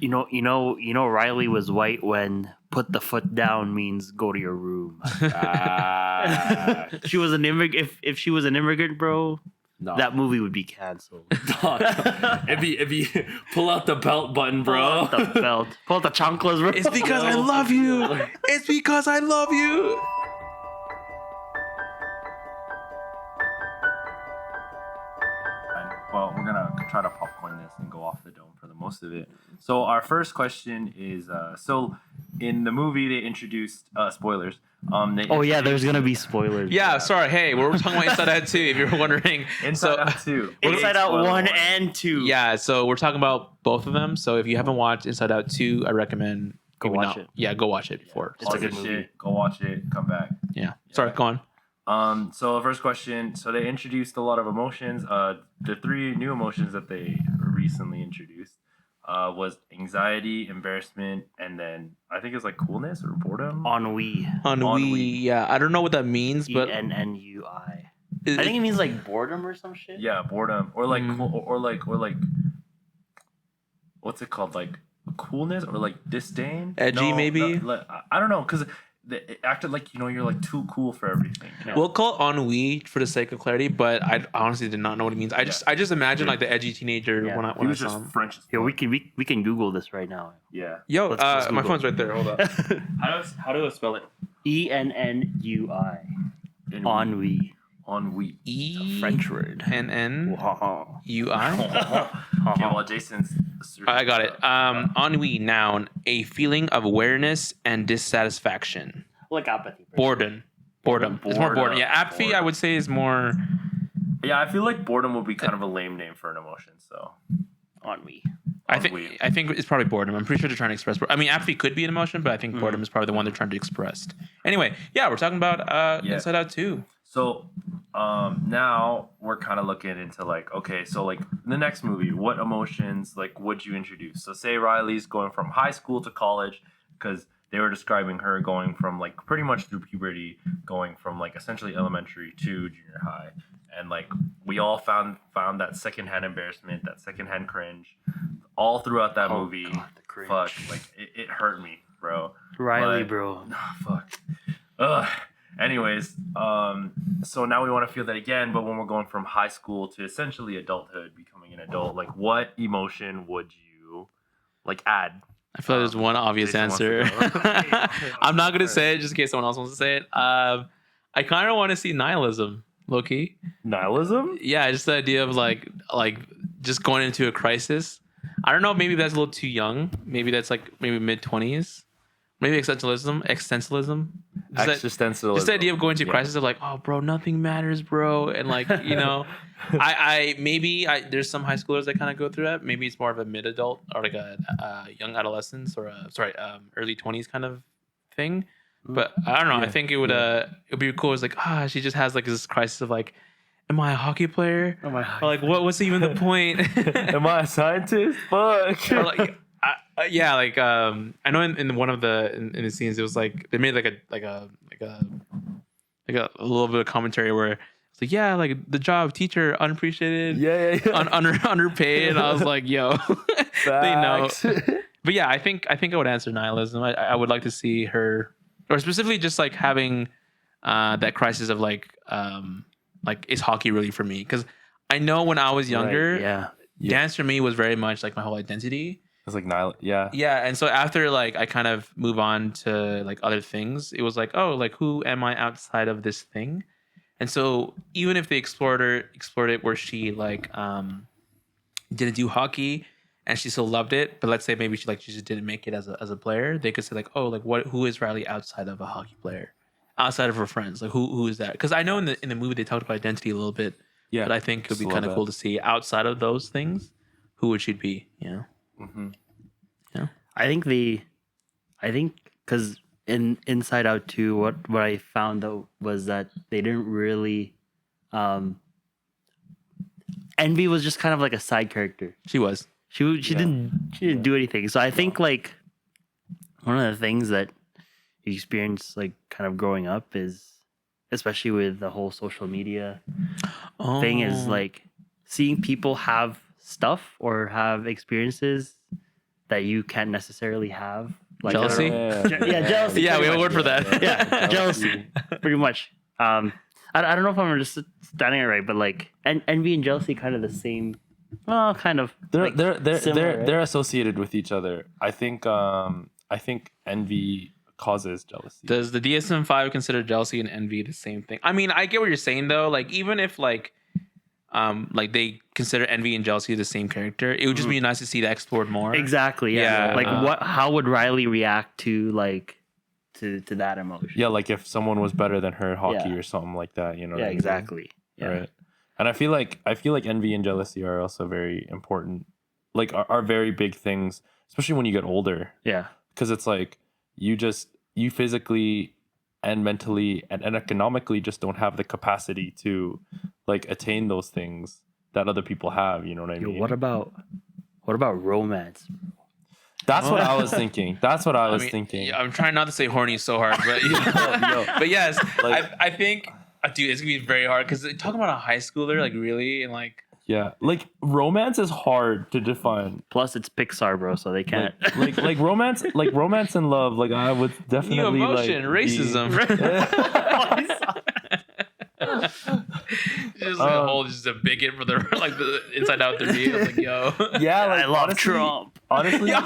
Riley was white when put the foot down means go to your room. She was an immigrant. If she was an immigrant, bro, No. that movie would be canceled. if you pull out the belt button, bro. Pull out the belt. Pull out the chanclas, bro. It's because I love you. It's because I love you. Well, we're gonna try to popcorn this and go off the dome for the most of it. So our first question is: so in the movie they introduced spoilers. There's gonna be spoilers. Yeah, sorry. Hey, we're talking about Inside Out 2, if you're wondering. Inside Out 2. Inside Out 1 and 2. Yeah, so we're talking about both of them. So if you haven't watched Inside Out 2, I recommend Go watch it. Yeah, go watch it before. It's a good movie. Shit, go watch it. Come back. Yeah. Sorry, go on. So the first question. So they introduced a lot of emotions. The 3 new emotions that they recently introduced was anxiety, embarrassment, and then I think it's like coolness or boredom. Ennui. Ennui. Yeah, I don't know what that means, but ENNUI. I think it means like boredom or some shit. Yeah, boredom or like or like what's it called, like coolness or like disdain. Edgy, maybe. I don't know, because it acted like you're like too cool for everything. Yeah. We'll call it ennui for the sake of clarity, but I honestly did not know what it means. I just imagine like the edgy teenager when He I was saw just him. French. Here, we can Google this right now. Yeah. Yo, Let's my Google. phone's right there. Hold up. How do I spell it? ENNUI. Ennui. Ennui. E French word. NNUI. Okay, well, Jason's. I got it. Ennui, noun, a feeling of awareness and dissatisfaction. Like apathy. Boredom. It's more boredom. Yeah, apathy, I would say, is more. Yeah, I feel like boredom would be kind of a lame name for an emotion. So Ennui. I think it's probably boredom. I'm pretty sure they're trying to express. I mean, apathy could be an emotion, but I think boredom is probably the one they're trying to express. Anyway, yeah, we're talking about Inside Out 2. So now we're kind of looking into like, okay, so like the next movie, what emotions like would you introduce? So say Riley's going from high school to college, because they were describing her going from like pretty much through puberty, going from like essentially elementary to junior high. And like we all found that secondhand embarrassment, that secondhand cringe, all throughout that movie. God, the cringe. Fuck, like it hurt me, bro. Riley, But- bro. Nah, fuck. Ugh. Anyways, so now we want to feel that again, but when we're going from high school to essentially adulthood, becoming an adult, like what emotion would you like add? I feel like there's one obvious Jason wants answer. to go. I'm not gonna say it just in case someone else wants to say it. I kind of want to see nihilism, low key. Nihilism? Yeah, just the idea of like just going into a crisis. I don't know. Maybe that's a little too young. Maybe that's like maybe mid-20s. Maybe existentialism. Existentialism. Just the idea of going to a crisis of like, oh, bro, nothing matters, bro, and like I there's some high schoolers that kind of go through that. Maybe it's more of a mid-adult or like a young adolescence or early 20s kind of thing. But I don't know. I think it would be cool. It's like she just has like this crisis of like, am I a hockey player? Oh my Or like what's even the point? Am I a scientist? Fuck. Or like I know in one of the scenes it was like they made like a little bit of commentary where it's like like the job teacher unappreciated, underpaid, and I was like, yo, they know. But yeah, I think I would answer nihilism. I would like to see her, or specifically just like having that crisis of like is hockey really for me? Because I know when I was younger, dance for me was very much like my whole identity. It's like yeah, and so after like I kind of move on to like other things, it was like, oh, like who am I outside of this thing? And so even if they explored it where she like didn't do hockey and she still loved it, but let's say maybe she just didn't make it as a player, they could say like, oh, like who is Riley outside of a hockey player, outside of her friends, like who is that? Because I know in the movie they talked about identity a little bit, but I think it would be kind of cool to see outside of those things who would she be, Mm-hmm. Yeah. I think because in Inside Out 2, what I found out was that they didn't really Envy was just kind of like a side character. She was. She didn't do anything. So I think like one of the things that you experience like kind of growing up is, especially with the whole social media thing, is like seeing people have stuff or have experiences that you can't necessarily have. Like, Jealousy? Yeah, jealousy. Yeah, we pretty have a word much. for that. Yeah, jealousy, pretty much. I don't know if I'm just standing it right, but like envy and jealousy kind of the same. Well, kind of. Like, similar, right? They're associated with each other. I think envy causes jealousy. Does the DSM-5 consider jealousy and envy the same thing? I mean, I get what you're saying though. Like even if like they consider envy and jealousy the same character, it would just be nice to see that explored more. Exactly. Yeah. Yeah, Like how would Riley react to like to that emotion? Yeah, like if someone was better than her at hockey Yeah. or something like that, you know. Yeah. what I mean? Exactly. Yeah. Right. And I feel like envy and jealousy are also very important, like are very big things, especially when you get older, Yeah. because it's like you physically and mentally and economically just don't have the capacity to like attain those things that other people have. You know what I Yo, mean? what about romance? That's what I was thinking. That's what I was thinking. Yeah, I'm trying not to say horny so hard, but but yes, Like- I think, dude, it's gonna be very hard because talking about a high schooler, like really, and like Yeah, like romance is hard to define. Plus, it's Pixar, bro, so they can't. Like romance and love. Like I would definitely new emotion, like, racism. Just like a whole, just a bigot for the like the Inside Out 3D. I was like, yo, Yeah, like I love honestly, Trump. Honestly, a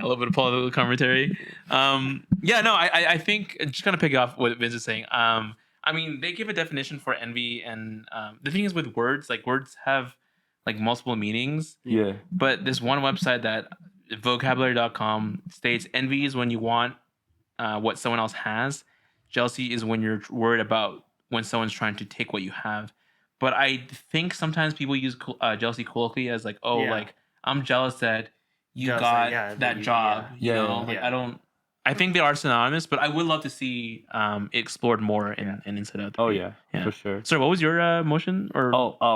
little bit of political commentary. Yeah, no, I think just kind of pick off what Vince is saying. I mean, they give a definition for envy, and the thing is with words, like words have like multiple meanings. yeah, But this one website that vocabulary.com states envy is when you want what someone else has. Jealousy is when you're worried about when someone's trying to take what you have. But I think sometimes people use jealousy colloquially as like, oh, Yeah. like I'm jealous that you Jealous got that, that you- job. yeah. You know, Yeah. like Yeah. I think they are synonymous, but I would love to see it explored more in Inside Out 3. oh yeah, Yeah. for sure. Sorry, what was your motion? Or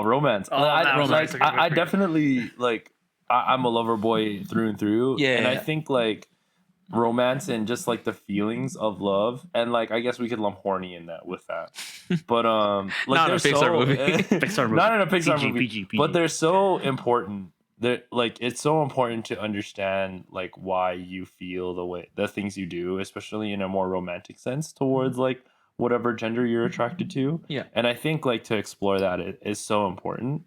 Romance. Oh, that romance. I definitely like. I'm a lover boy through and through. Yeah, and I yeah. think like romance and just like the feelings of love, and like I guess we could lump horny in that with that. But like Not in a they're Pixar movie. Pixar movie. not in a Pixar PG, movie, PG. but they're so important. They're like it's so important to understand like why you feel the things you do, especially in a more romantic sense towards like whatever gender you're attracted to. Yeah. And I think like to explore that is so important.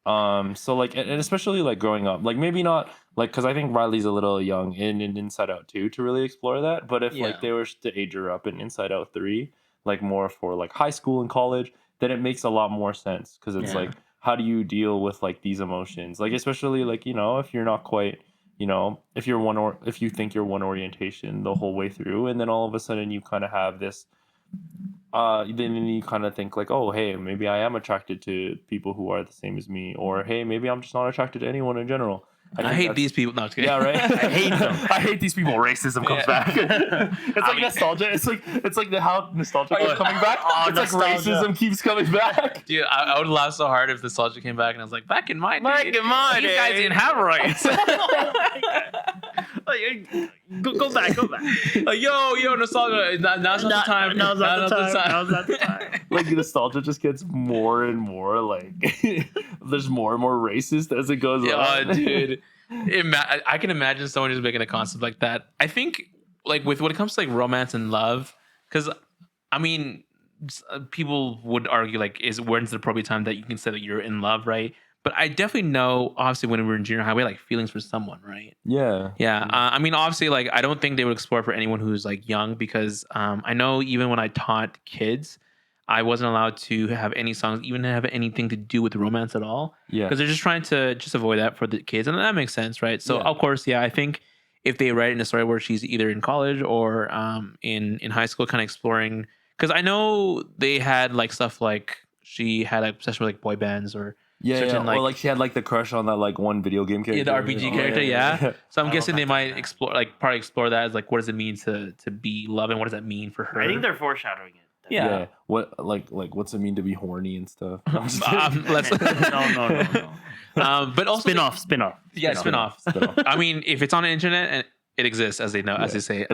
So like and especially like growing up, like maybe not like because I think Riley's a little young in Inside Out 2 to really explore that. But if Yeah. like they were to age her up in Inside Out 3, like more for like high school and college, then it makes a lot more sense because it's Yeah. like how do you deal with like these emotions, like especially like you know if you're not quite you know if you're if you think you're one orientation the whole way through and then all of a sudden you kind of have this then you kind of think like, oh, hey, maybe I am attracted to people who are the same as me, or hey, maybe I'm just not attracted to anyone in general. I think hate that's- these people. No, I'm just kidding. Yeah, right. I hate them. I hate these people. Racism comes Yeah. back. It's like nostalgia. It's like the how nostalgia keeps coming back. Oh, It's like nostalgia. racism keeps coming back. Dude, I would laugh so hard if the nostalgia came back and I was like, back in my day, in my these guys day." didn't have rights. Go back. Like, yo, nostalgia. Now's not the time. Now's not the time. like nostalgia just gets more and more like there's more and more racist as it goes Yeah, on. dude. I can imagine someone just making a concept like that. I think, like, with when it comes to like romance and love, because I mean, people would argue like, when's the appropriate time that you can say that you're in love, right? But I definitely know, obviously, when we were in junior high, we had like feelings for someone, right? Yeah. Yeah. I mean, obviously, like, I don't think they would explore for anyone who's like young because I know even when I taught kids, I wasn't allowed to have any songs, even have anything to do with romance at all. Yeah. Because they're just trying to just avoid that for the kids. And that makes sense, right? So, Yeah. of course, yeah, I think if they write in a story where she's either in college or in high school, kind of exploring, because I know they had like stuff like she had an obsession with like boy bands or Yeah, certain, or like she had like the crush on that like one video game character. yeah, the RPG Oh, character, yeah. So I'm I guessing love they that might type. explore, like, probably explore that as like, what does it mean to be love, and what does that mean for her? I think they're foreshadowing it. Yeah. What like what's it mean to be horny and stuff? I'm just kidding. Let's no. but also Spin off. Yeah, spin off. I mean, if it's on the internet and it exists, as they know, as they say,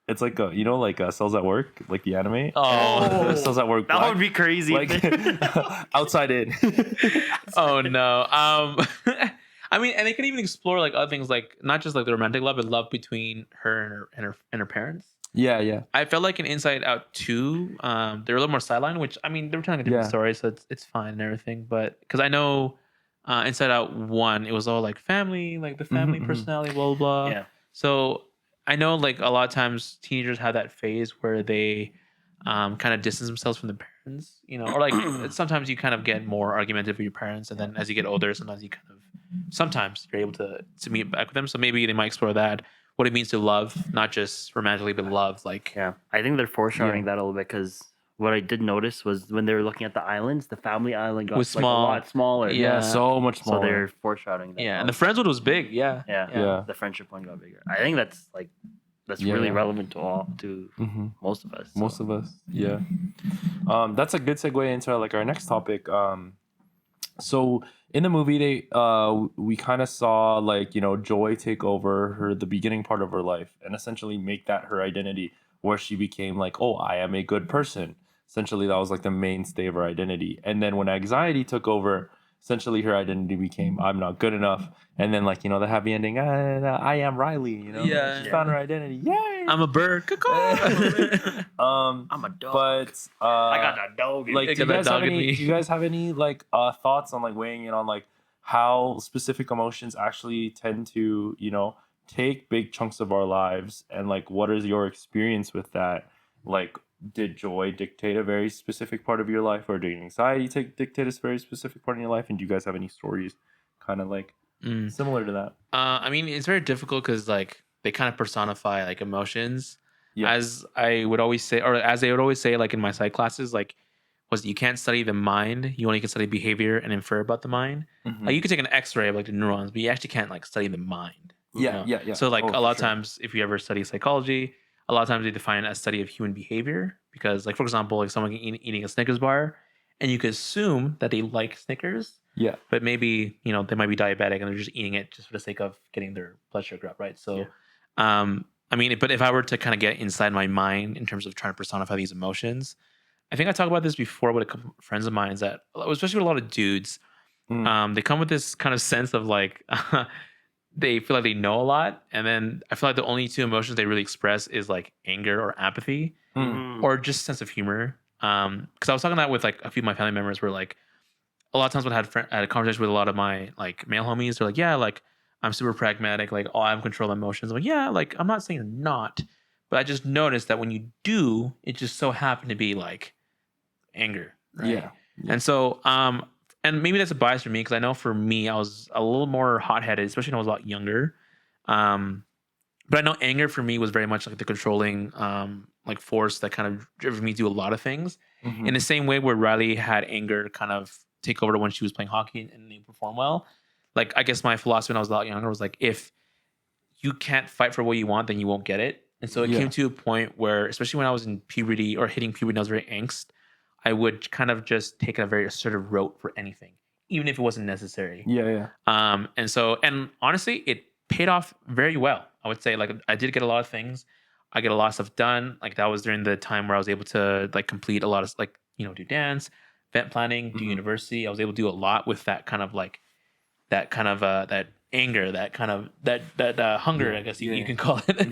it's like a you know like Cells at Work, like the anime. oh, Cells at Work. That Black, would be crazy. like outside in. oh no. I mean, and they could even explore like other things, like not just like the romantic love, but love between her and her parents. Yeah. I felt like in Inside Out 2, they're a little more sidelined, which I mean, they were telling a different Yeah. story, so it's fine and everything. But because I know Inside Out 1, it was all like family, like the family Mhm. personality, blah, blah, blah. Yeah. So I know like a lot of times teenagers have that phase where they kind of distance themselves from the parents, or like sometimes you kind of get more argumentative with your parents. And then as you get older, sometimes you're able to meet back with them. So maybe they might explore that. What it means to love, not just romantically, but love. Like, Yeah, I think they're foreshadowing that a little bit because what I did notice was when they were looking at the islands, the family island got Was like small. a lot smaller. Yeah. So much So smaller. they're foreshadowing that. yeah, and the friends one was big. Yeah, Yeah. The friendship one got bigger. I think that's Yeah, really yeah. relevant to most of us. Most of us. Yeah. That's a good segue into like our next topic. So in the movie, we kind of saw like Joy take over the beginning part of her life and essentially make that her identity, where she became like, oh, I am a good person. Essentially, that was like the mainstay of her identity. And then when anxiety took over, essentially her identity became I'm not good enough. And then like the happy ending, I am Riley. Yeah. She found her identity. Yay! I'm a bird. I'm a dog. But I got that dog. In like, me. do got that dog in me. you guys have any like thoughts on like weighing in on like how specific emotions actually tend to take big chunks of our lives, and like what is your experience with that? Like, did joy dictate a very specific part of your life, or did anxiety dictate a very specific part in your life? And do you guys have any stories kind of like similar to that? I mean, it's very difficult because like they kind of personify like emotions. Yeah. As I would always say, or as they would always say, like in my psych classes, like you can't study the mind, you only can study behavior and infer about the mind. Mhm. Like you can take an X-ray of like the neurons, but you actually can't like study the mind. Yeah. So like Oh, a for lot of sure. times, if you ever study psychology, a lot of times they define it as study of human behavior, because like for example, like someone eating a Snickers bar, and you could assume that they like Snickers, Yeah. but maybe they might be diabetic and they're just eating it just for the sake of getting their blood sugar up, right? So, I mean, but if I were to kind of get inside my mind in terms of trying to personify these emotions, I think I talked about this before with a couple of friends of mine, is that especially with a lot of dudes, they come with this kind of sense of like they feel like they know a lot, and then I feel like the only two emotions they really express is like anger or apathy, or just sense of humor. Because I was talking that with like a few of my family members, where like a lot of times when I had a conversation with a lot of my like male homies, they're like, yeah, like I'm super pragmatic, like I have control of emotions. I'm like, yeah, like I'm not saying you're not, but I just noticed that when you do, it just so happened to be like anger, right? Yeah. And so and maybe that's a bias for me, because I know for me I was a little more hot-headed, especially when I was a lot younger. But I know anger for me was very much like the controlling like force that kind of driven me to do a lot of things. Mhm. In the same way where Riley had anger kind of take over when she was playing hockey and didn't perform well. Like I guess my philosophy when I was a lot younger was like, if you can't fight for what you want, then you won't get it. And so it came to a point where, especially when I was in puberty or hitting puberty, and I was very angst, I would kind of just take a very assertive route for anything, even if it wasn't necessary. Yeah. And honestly, it paid off very well. I would say, like, I did get a lot of things. I get a lot of stuff done. Like that was during the time where I was able to like complete a lot of like, do dance, event planning, do university. I was able to do a lot with that kind of like, that anger, that kind of that hunger, I guess you can call it.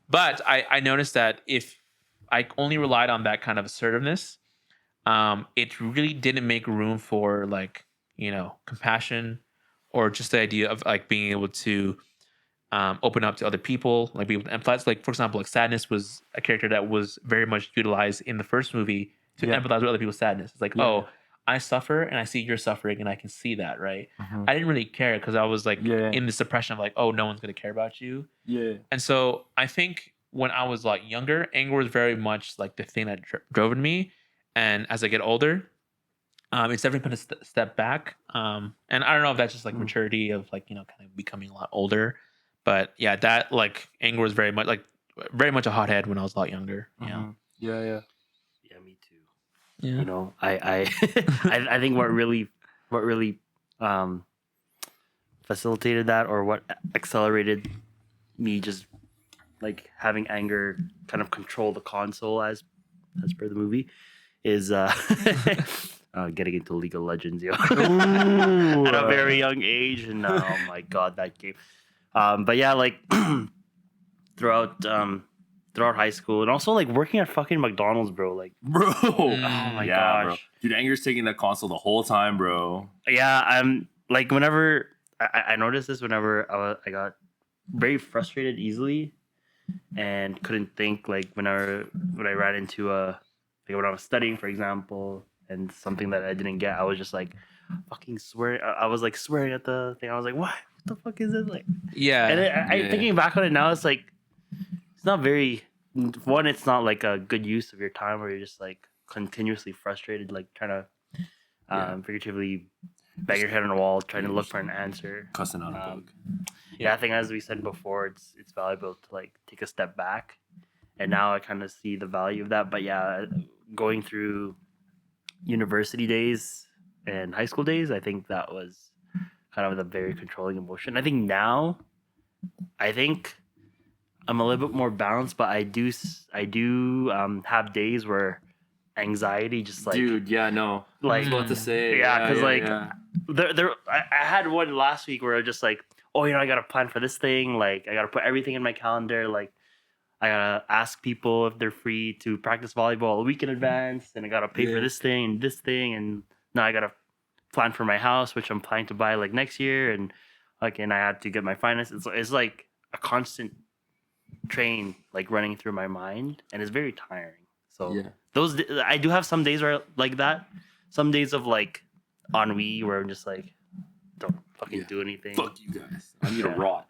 But I noticed that if I only relied on that kind of assertiveness, it really didn't make room for like, compassion, or just the idea of like being able to open up to other people, like be able to empathize. Like for example, like Sadness was a character that was very much utilized in the first movie to empathize with other people's sadness. It's like, oh, I suffer and I see you're suffering and I can see that, right? I didn't really care because I was like in this depression of like, oh, no one's gonna care about you. Yeah. And so I think when I was like younger, anger was very much like the thing that drove me. And as I get older, it's definitely been a step back. And I don't know if that's just like maturity of like, kind of becoming a lot older. But yeah, that like anger was very much a hothead when I was a lot younger. Yeah. Yeah. Yeah, me too. Yeah. I I think what really facilitated that, or what accelerated me just like having anger kind of control the console as per the movie, is getting into League of Legends, yo, Ooh. at a very young age, and oh my god, that game. But yeah, like throughout throughout high school, and also like working at fucking McDonald's, bro. Like, Bro. oh my Yeah, bro. gosh, Dude, Anger's taking the console the whole time, bro. yeah. I'm like whenever I noticed this whenever I got very frustrated easily and couldn't think, like when I ran into like when I was studying, for example, and something that I didn't get, I was just like fucking swearing. I was like swearing at the thing. I was like, what the fuck is this like? Yeah. And I Yeah. thinking back on it now, it's like it's not very one. It's not like a good use of your time where you're just like continuously frustrated, like trying to figuratively bang your head on the wall, trying to look for an answer. Cussing out a bug. Yeah, I think as we said before, it's valuable to like take a step back, and now I kind of see the value of that. But yeah, going through university days and high school days, I think that was kind of the very controlling emotion. I think now, I think I'm a little bit more balanced, but I do have days where anxiety just like Dude, yeah, no. like I was about to say. yeah, 'cause, like, yeah. I had one last week where I was just like, oh, I gotta plan for this thing. Like, I gotta put everything in my calendar. Like, I gotta ask people if they're free to practice volleyball a week in advance, and I gotta pay for this thing, and now I gotta plan for my house, which I'm planning to buy like next year, and like, and I had to get my finances. It's like a constant train like running through my mind, and it's very tiring. So those I do have some days where like that, some days of like ennui where I'm just like don't fucking do anything. Fuck you guys. I need a rot.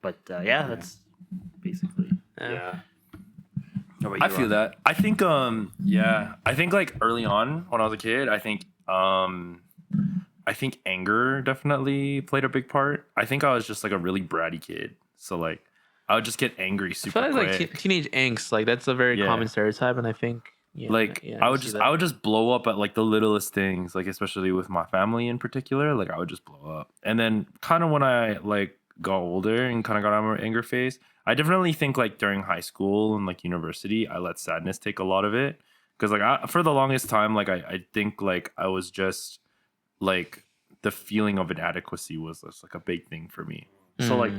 But yeah, that's basically. Yeah. How about I you, feel Ron? that. I think I think like early on when I was a kid, I think anger definitely played a big part. I think I was just like a really bratty kid. So like I would just get angry I super feel like quick. teenage angst, like that's a very Yeah. common stereotype, and I think I would just blow up at like the littlest things, like especially with my family in particular. Like I would just blow up. And then kind of when I like got older and kind of got out of my anger phase, I definitely think like during high school and like university, I let sadness take a lot of it. Because like for the longest time, like I think like I was just like the feeling of inadequacy was just like a big thing for me. So like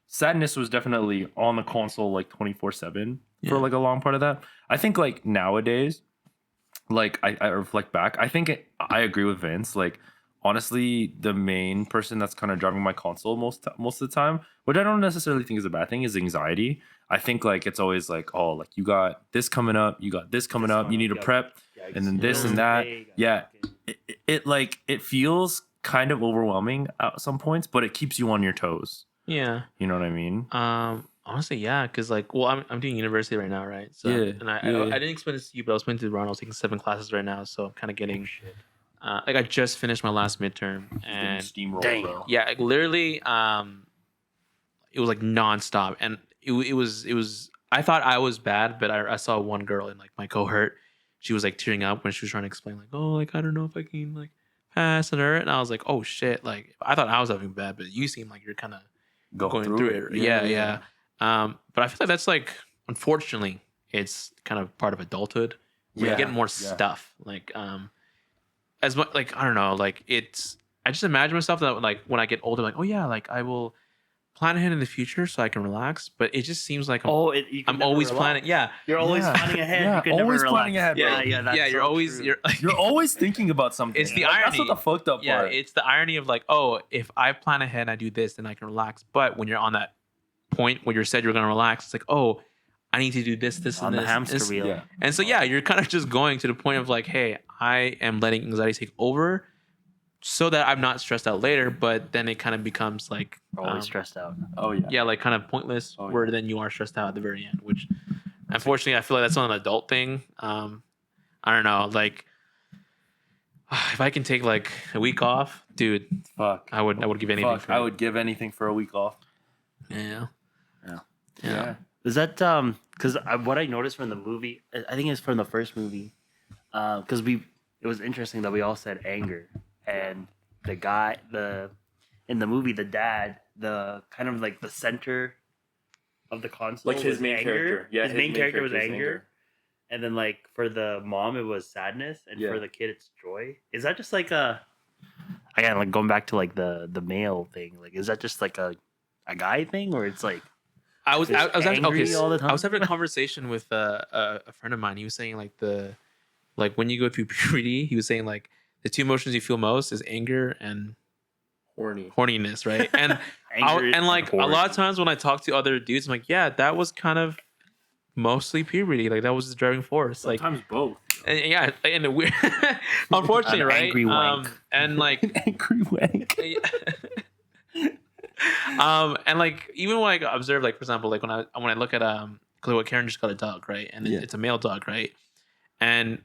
sadness was definitely on the console like 24/7 for like a long part of that. I think like nowadays, like I reflect back, I think I agree with Vince. Like honestly, the main person that's kind of driving my console most of the time, which I don't necessarily think is a bad thing, is anxiety. I think like it's always like, oh, like you got this coming up, you got this coming up, you need to prep, and then this and that. Yeah, it feels kind of overwhelming at some points, but it keeps you on your toes. Yeah. You know what I mean? Honestly, yeah, because like, well, I'm doing university right now, right? So, Yeah, and I didn't explain this to you, but I was explaining to Ron. I was taking 7 classes right now, so I'm kind of getting. Like I just finished my last midterm, and Steamroll, Dang. bro. yeah, like, literally, it was like nonstop, and it was. I thought I was bad, but I saw one girl in like my cohort. She was like tearing up when she was trying to explain, like, oh, like I don't know if I can like pass on her, and I was like, oh shit, like I thought I was having bad, but you seem like you're kind of going through it. Yeah. But I feel like that's like, unfortunately, it's kind of part of adulthood. Where you get more stuff. Like, as much like I don't know, like it's. I just imagine myself that like when I get older, like, oh yeah, like I will plan ahead in the future so I can relax. But it just seems like I'm always planning. Yeah, You're always planning ahead. You can always never planning relax. ahead, bro. Yeah, that's yeah. You're so always true. You're always thinking about something. It's the Like, irony. That's what the fucked up yeah. part. It's the irony of like, oh, if I plan ahead and I do this, then I can relax. But when you're on that point where you said you're gonna relax, it's like, oh, I need to do this, on and the this. hamster wheel. Yeah. And so yeah, you're kind of just going to the point of like, hey, I am letting anxiety take over, so that I'm not stressed out later. But then it kind of becomes like Always stressed out. Oh yeah. yeah, like kind of pointless. Oh, where then you are stressed out at the very end, which unfortunately I feel like that's not an adult thing. I don't know, like if I can take like a week off, dude, Fuck. I would give anything. Fuck. I would give anything for a week off. Yeah. Yeah. Is that because what I noticed from the movie, I think it's from the first movie, because it was interesting that we all said anger, and the guy in the movie, the dad, the kind of like the center of the console, Like his was main anger. character. Yeah, his main character was anger, and then like for the mom it was sadness, and Yeah. for the kid it's joy. Is that just like a again like going back to like the male thing? Like is that just like a guy thing, or it's like I was just actually angry okay. all the I was time? having a conversation with a friend of mine. He was saying like when you go through puberty, he was saying like the two emotions you feel most is anger and Horny. horniness, right? And Anger and like a horny. lot of times when I talk to other dudes, I'm like, yeah, that was kind of mostly puberty. Like that was the driving force. Like Sometimes both. and, yeah, and the weird, unfortunately, An right? angry wank. And like Angry wank. and like even when I observe, like for example, like when I look at cause what Karen just got a dog, right? And Yeah. it's a male dog, right? And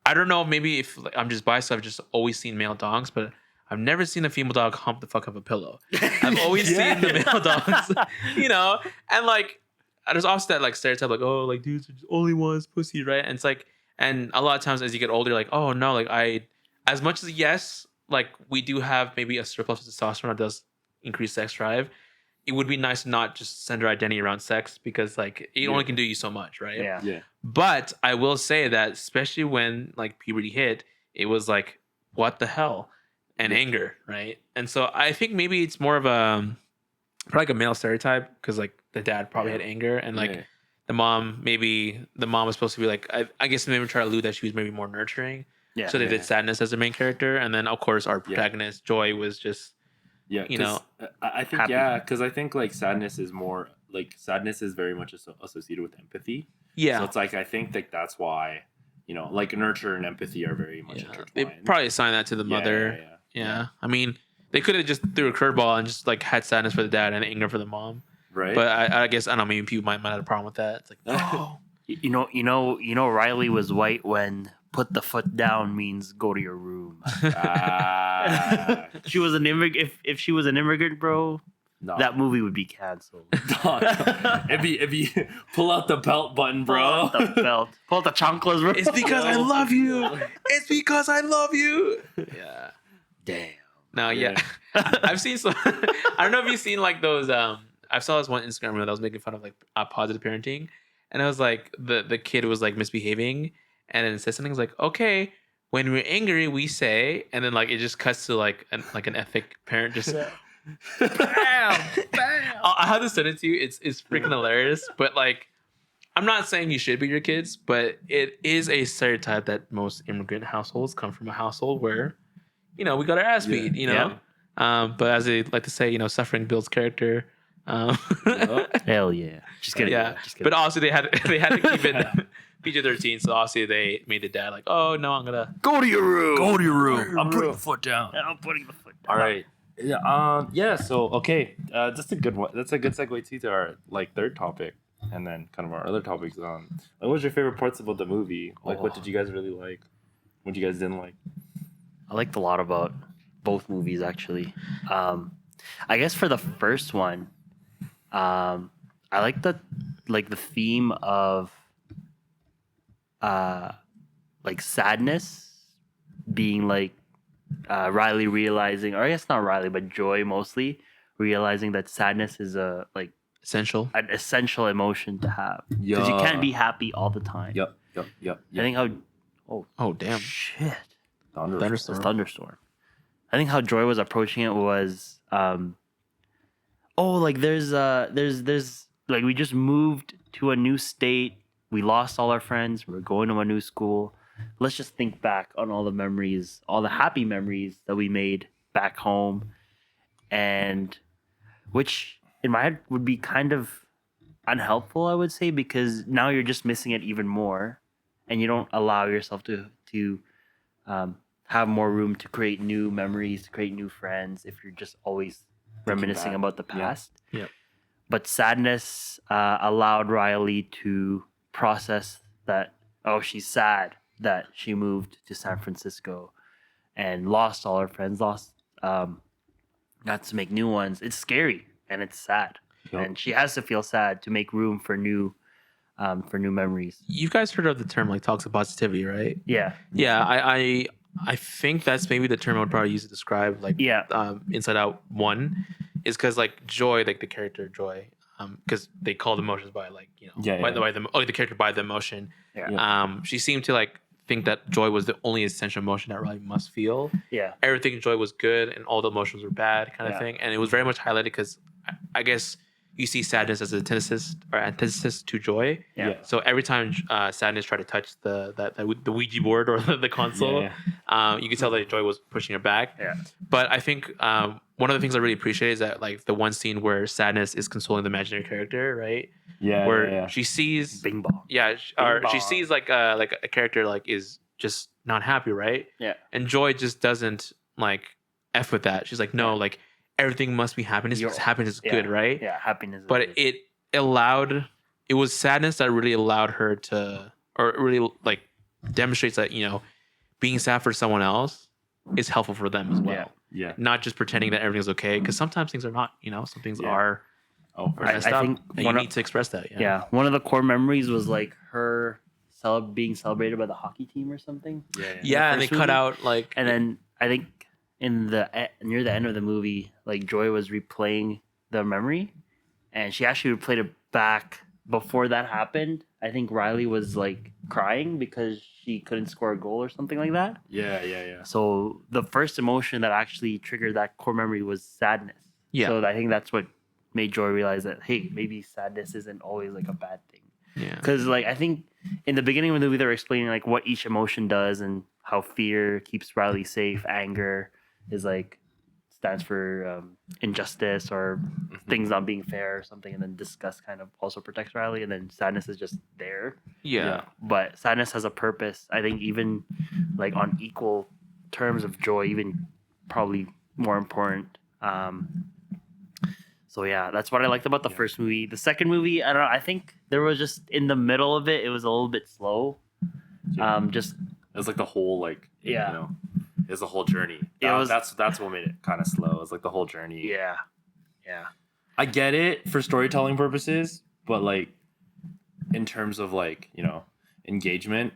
I don't know, maybe if like, I'm just biased, I've just always seen male dogs, but I've never seen a female dog hump the fuck up a pillow. I've always seen the male dogs, you know, and like there's also that like stereotype, like oh, like dudes are just only wants pussy, right? And it's like, and a lot of times as you get older, like oh no, like as much as yes, like we do have maybe a surplus of testosterone that does increase sex drive. It would be nice to not just center identity around sex because like it only can do you so much, right? Yeah. Yeah. But I will say that especially when like puberty hit, it was like what the hell and anger, right? And so I think maybe it's more of a probably like a male stereotype because like the dad probably had anger and like Yeah. the mom was supposed to be like I guess maybe try to allude that she was maybe more nurturing. Yeah. So they did sadness as the main character, and then of course our protagonist Joy was just Yeah, you know, I think happy. because I think like sadness is more like sadness is very much associated with empathy. yeah. So it's like I think that that's why like nurture and empathy are very much intertwined. They probably assigned that to the mother. Yeah. I mean, they could have just threw a curveball and just like had sadness for the dad and anger for the mom. Right. But I guess I don't know. Maybe people might have a problem with that. It's like no. You know, Riley was white when put the foot down means go to your room. She was an immigrant. If she was an immigrant, bro, no. that movie would be canceled. Dog. It'd be pull out the belt button, Pull bro. out the belt. Pull out the chanclas, bro. It's because I love you. It's because I love you. Yeah. Damn. No, yeah. I've seen some. I don't know if you've seen like those. I saw this one Instagram reel that was making fun of like positive parenting, and it was like the kid was like misbehaving, and then it says something like, "Okay, when we're angry, we say," and then like it just cuts to like an ethic parent just. Bam, bam. I have to send it to you. It's freaking hilarious. But like, I'm not saying you should be your kids, but it is a stereotype that most immigrant households come from a household where, we got our ass beat. But as they like to say, suffering builds character. Hell yeah. Just kidding. Yeah. Just kidding. But also they had to keep it PG-13. So obviously they made the dad like, oh no, I'm gonna go to your room. Go to your room. I'm putting the foot down. I'm putting the foot down. All right. Yeah. So okay. That's a good one. That's a good segue too to our like third topic, and then kind of our other topics. What was your favorite parts about the movie? Like, what did you guys really like? What you guys didn't like? I liked a lot about both movies actually. I guess for the first one, I like the theme of like sadness being like Riley realizing, or I guess not Riley, but Joy mostly realizing that sadness is an essential emotion to have because you can't be happy all the time. Yep. I think how oh damn shit thunderstorm. I think how Joy was approaching it was like there's like we just moved to a new state, we lost all our friends, we're going to a new school. Let's just think back on all the memories, all the happy memories that we made back home, and which in my head would be kind of unhelpful, I would say, because now you're just missing it even more, and you don't allow yourself to have more room to create new memories, to create new friends, if you're just always reminiscing about the past. Yeah. But sadness allowed Riley to process that, she's sad that she moved to San Francisco and lost all her friends, got to make new ones. It's scary and it's sad. Yep. And she has to feel sad to make room for new memories. You guys heard of the term like toxic positivity, right? Yeah. Yeah, I think that's maybe the term I would probably use to describe like Inside Out 1 is because like Joy, like the character Joy, because they called emotions by like Yeah, by, yeah. by the character by the emotion. Yeah. She seemed to like think that joy was the only essential emotion that Riley must feel. Yeah. Everything in joy was good and all the emotions were bad, kind of Yeah. thing. And it was very much highlighted because I guess you see sadness as a antithesis to joy. Yeah. So every time sadness tried to touch the Ouija board or the console, you could tell that joy was pushing her back. Yeah. But I think one of the things I really appreciate is that like the one scene where sadness is consoling the imaginary character, right? Where she sees Bing bong. or Bing she bong. sees like a character like is just not happy, right? Yeah. And Joy just doesn't like F with that. She's like, no, like everything must be happiness because happiness is good, right? Yeah, happiness. But it was sadness that really allowed her to, or really like demonstrates that, being sad for someone else is helpful for them as well. Yeah. Not just pretending that everything's okay, because sometimes things are not, some things are messed up, think and you need to express that. Yeah. One of the core memories was like her being celebrated by the hockey team or something. Yeah, and they cut out like, And then I think in near the end of the movie, like Joy was replaying the memory, and she actually replayed it back before that happened. I think Riley was like crying because she couldn't score a goal or something like that. Yeah. So the first emotion that actually triggered that core memory was sadness. Yeah. So I think that's what made Joy realize that, hey, maybe sadness isn't always like a bad thing. Yeah. Because like I think in the beginning of the movie they were explaining like what each emotion does and how fear keeps Riley safe, anger is like stands for injustice or things not being fair or something, and then disgust kind of also protects Riley, and then sadness is just there. Yeah. But sadness has a purpose. I think even like on equal terms of joy, even probably more important. So yeah, that's what I liked about the first movie. The second movie, I don't know. I think there was just in the middle of it, it was a little bit slow. Just It was like the whole like Yeah. it was the whole journey. That's what made it kind of slow. It was like the whole journey. yeah. I get it for storytelling purposes, but like in terms of like engagement,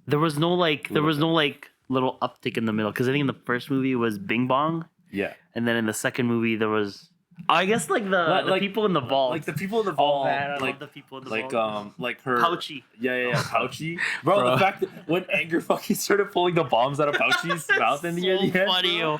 There was no like little uptick in the middle, because I think in the first movie was Bing Bong, yeah. and then in the second movie there was I guess like the people in the vault. Like the people in the Oh vault, man, I like love the people in the like vault. like her Pouchy. Yeah, Pouchy. Bro, the fact that when Anger fucking started pulling the bombs out of Pouchy's mouth in the end. Funny, yo.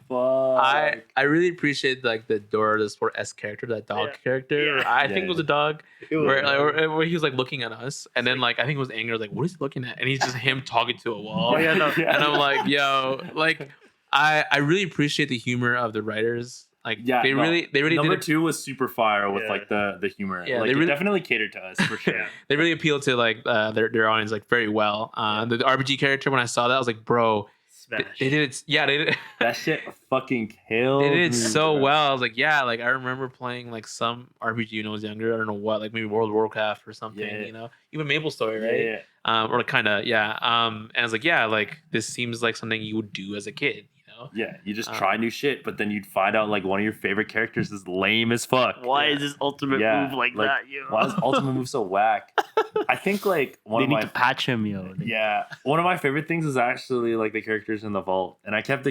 Fuck. I really appreciate like the Dora the Explorer-esque character, that dog character. Yeah. I think it was a dog. It was- Where he was like looking at us, and then like I think it was Anger, like what is he looking at? And he's just him talking to a wall. Oh yeah, no. And I'm like, yo, like I really appreciate the humor of the writers. Like they really Number did 2 was super fire with Yeah. like the humor. Yeah, like they it really- definitely catered to us for sure. they really appealed to like their audience like very well. The RPG character, when I saw that, I was like, bro, Smash. they did it. Yeah, they did. That shit fucking killed. They did it me, so bro. well. I was like, yeah, like I remember playing like some RPG when I was younger. I don't know what, like maybe World of Warcraft or something. Yeah. Even Maple Story, right? Yeah. Or like kind of, yeah. And I was like, yeah, like this seems like something you would do as a kid. Yeah, you just try new shit, but then you'd find out like one of your favorite characters is lame as fuck. Why is this ultimate move like that, yo? Why is ultimate move so whack? I think like one They of need my to patch him, yo. yeah, one of my favorite things is actually like the characters in the vault, and I kept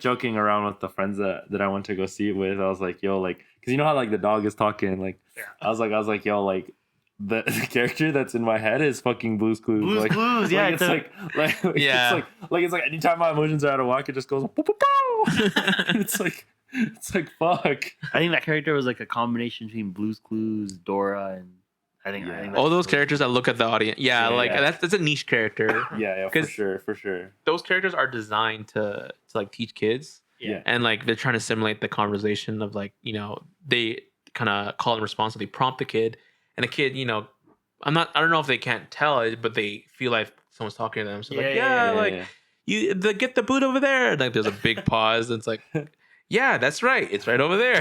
joking around with the friends that I went to go see it with. I was like, yo, like, because you know how like the dog is talking, like, I was like, yo, like. The character that's in my head is fucking Blue's Clues. Blue's like, Clues, yeah, it's like Yeah. it's like anytime my emotions are out of whack, it just goes pow, pow, pow. it's like fuck. I think that character was like a combination between Blue's Clues, Dora, and I think All those characters that look at the audience. Yeah, Yeah, like yeah. that's a niche character. Yeah, for sure. Those characters are designed to like teach kids. Yeah. And like they're trying to simulate the conversation of like, they kind of call and response. So they prompt the kid, and the kid, I don't know if they can't tell it, but they feel like someone's talking to them. So you get the boot over there. And like there's a big pause, and it's like, yeah, that's right. It's right over there.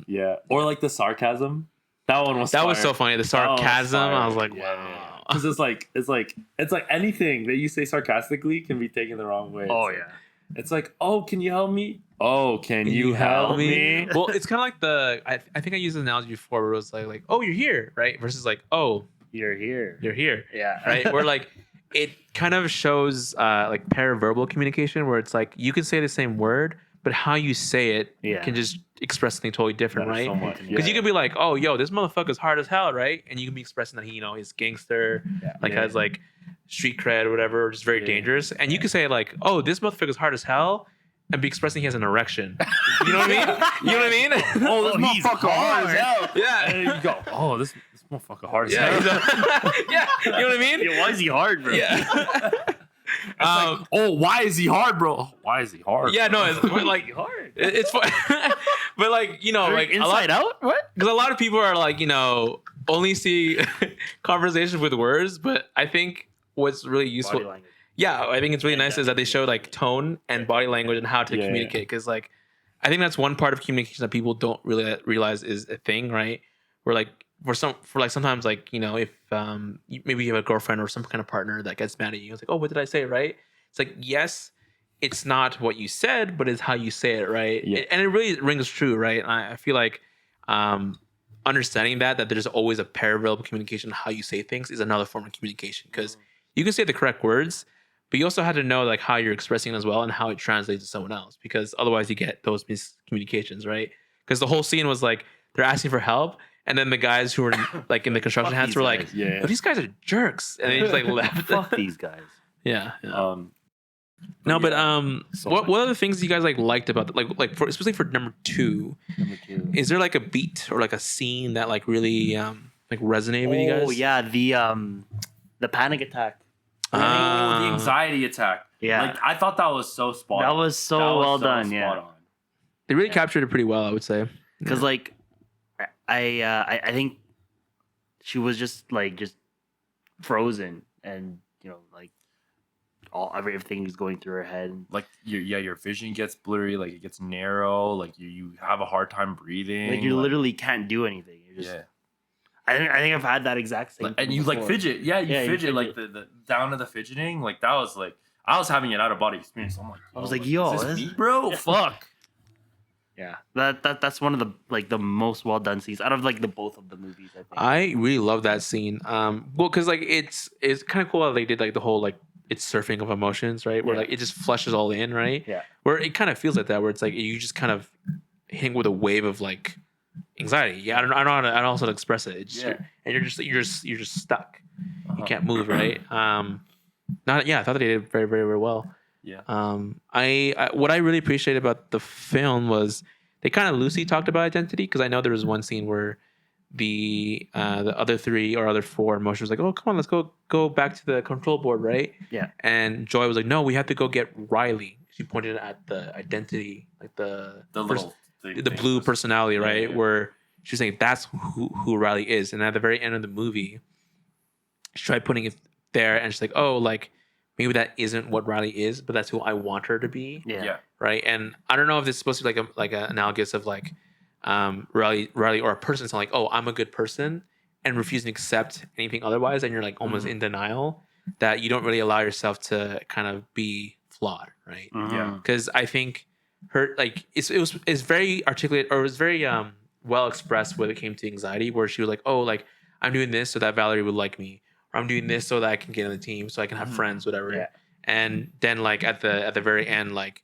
Yeah. Or like the sarcasm. That one was That was fire. so funny. The That was sarcasm. fire. I was like, Yeah, wow. Because it's like anything that you say sarcastically can be taken the wrong way. Oh It's yeah. like- It's like, oh, can you help me? Oh, can you help me? Well, it's kind of like I think I used the analogy before where it was like, oh, you're here, right? Versus like, oh, You're here. you're here, Yeah. right? Where like it kind of shows like paraverbal communication where it's like you can say the same word, but how you say it Yeah. can just express something totally different, Matters right? so much. Because you could be like, oh, yo, this motherfucker's hard as hell, right? And you can be expressing that he, he's gangster, like Yeah. has like street cred or whatever, just very dangerous. And you could say like, oh, this motherfucker's hard as hell, and be expressing he has an erection. You know what I mean? You know what I mean? Oh, this he's motherfucker hard as hell. Yeah. And then you go, oh, this motherfucker hard as Yeah, hell. yeah, you know what I mean? Yeah, why is he hard, bro? Yeah. Oh, why is he hard, bro? Why is he hard? Yeah, no, it's but, like hard. it's fun. But like, like Inside Out? What? because a lot of people are like, only see conversations with words, but I think what's really useful, Body language. yeah, I think it's really Yeah, nice is that they show like tone and body language and how to Yeah, communicate. Because like, I think that's one part of communication that people don't really realize is a thing, right? Where like sometimes like if maybe you have a girlfriend or some kind of partner that gets mad at you, it's like, oh, what did I say, right? It's like, yes, it's not what you said, but it's how you say it, right? Yeah. And it really rings true, right? And I feel like understanding that there's always a parallel communication, how you say things is another form of communication, because you can say the correct words, but you also have to know like how you're expressing it as well and how it translates to someone else, because otherwise you get those miscommunications, right? Because the whole scene was like they're asking for help, and then the guys who were like in the construction Fuck hats these were like, guys. Yeah. "Oh, these guys are jerks," and they just like left. Fuck these guys. Yeah. But But So what other things you guys like liked about like for especially for number 2? Number 2. Is there like a beat or like a scene that like really like resonated with you guys? Oh yeah, the panic attack. Oh, the Ah. anxiety attack. Yeah. Like, I thought that was so spot on. That was so well done, yeah. spot on. They really captured it pretty well, I would say. Because like, I think she was just frozen, and like everything is going through her head. Like, your vision gets blurry. Like, it gets narrow. Like, you have a hard time breathing. Like you literally can't do anything. You're just. Yeah. I think I've had that exact same. Like, and thing you like before. fidget. Yeah, you Yeah, you fidget. Like fidget. the down to the fidgeting. Like, that was like, I was having an out of body experience. I'm like, I was like, yo, is this this- me, bro? Fuck. Yeah, that's one of the most well done scenes out of like the both of the movies. I think. I really love that scene. Well, because like it's kind of cool how they did like the whole like it's surfing of emotions, right? Where Yeah. like it just flushes all in, right? Yeah. Where it kind of feels like that, where it's like you just kind of hit with a wave of like anxiety. Yeah, I don't know how to express it. It's just, Yeah. and you're just stuck. You Uh-huh. can't move, right? I thought they did very, very, very well. Yeah. I what I really appreciated about the film was they kind of loosely talked about identity, because I know there was one scene where the other 3 or other 4 emotions was like, oh, come on, let's go back to the control board, right? Yeah. And Joy was like, no, we have to go get Riley. She pointed at the identity, like the blue personality, right? Yeah. Where she's saying that's who Riley is. And at the very end of the movie, she tried putting it there, and she's like, oh, like maybe that isn't what Riley is, but that's who I want her to be, Yeah. right? And I don't know if this is supposed to be like a analogous of like Riley or a person saying like, oh, I'm a good person, and refusing to accept anything otherwise, and you're like almost in denial that you don't really allow yourself to kind of be flawed, right? Yeah. Because I think her like it's very articulate, or it was very well expressed when it came to anxiety, where she was like, oh, like I'm doing this so that Valerie would like me, or I'm doing this so that I can get on the team, so I can have friends, whatever. Yeah. And then like at the very end, like